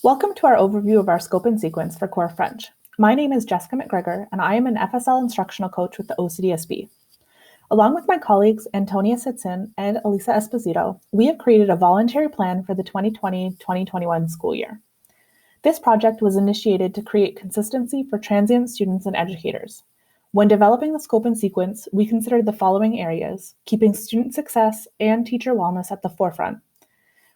Welcome to our overview of our scope and sequence for Core French. My name is Jessica McGregor, and I am an FSL instructional coach with the OCDSB. Along with my colleagues Antonia Sitson and Elisa Esposito, we have created a voluntary plan for the 2020-2021 school year. This project was initiated to create consistency for transient students and educators. When developing the scope and sequence, we considered the following areas, keeping student success and teacher wellness at the forefront.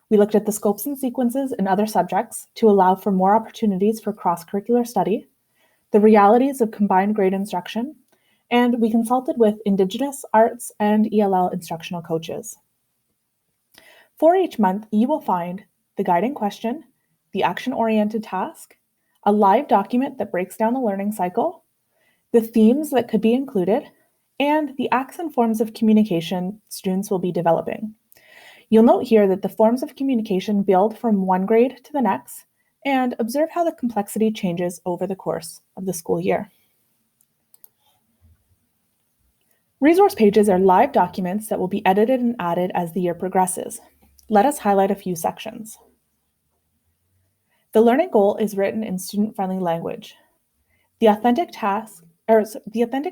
We looked at the scopes and sequences in other subjects to allow for more opportunities for cross-curricular study, the realities of combined grade instruction, and we consulted with Indigenous, arts, and ELL instructional coaches. For each month, you will find the guiding question, the action-oriented task, a live document that breaks down the learning cycle, the themes that could be included, and the acts and forms of communication students will be developing. You'll note here that the forms of communication build from one grade to the next, and observe how the complexity changes over the course of the school year. Resource pages are live documents that will be edited and added as the year progresses. Let us highlight a few sections. The learning goal is written in student-friendly language. The authentic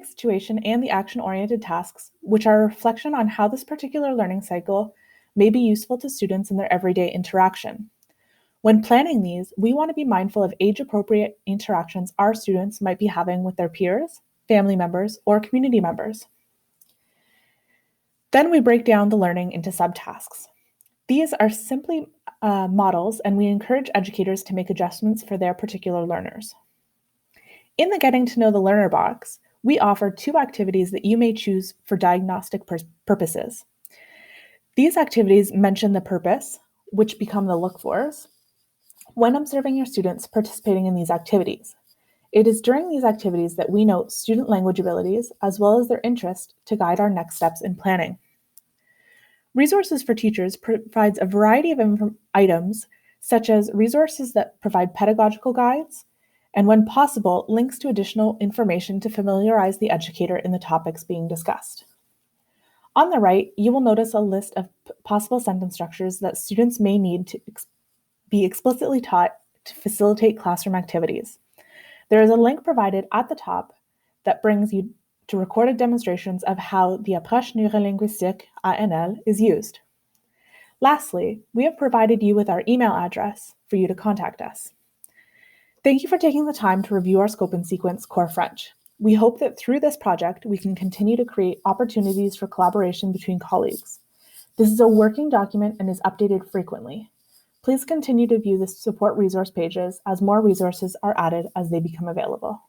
situation and the action-oriented tasks, which are a reflection on how this particular learning cycle may be useful to students in their everyday interaction. When planning these, we want to be mindful of age-appropriate interactions our students might be having with their peers, family members, or community members. Then we break down the learning into subtasks. These are simply models, and we encourage educators to make adjustments for their particular learners. In the Getting to Know the Learner box, we offer 2 activities that you may choose for diagnostic purposes. These activities mention the purpose, which become the look-fors, when observing your students participating in these activities. It is during these activities that we note student language abilities as well as their interest to guide our next steps in planning. Resources for Teachers provides a variety of items, such as resources that provide pedagogical guides, and when possible, links to additional information to familiarize the educator in the topics being discussed. On the right, you will notice a list of possible sentence structures that students may need to be explicitly taught to facilitate classroom activities. There is a link provided at the top that brings you to recorded demonstrations of how the approche neuro-linguistic ANL is used. Lastly, we have provided you with our email address for you to contact us. Thank you for taking the time to review our scope and sequence Core French. We hope that through this project, we can continue to create opportunities for collaboration between colleagues. This is a working document and is updated frequently. Please continue to view the support resource pages as more resources are added as they become available.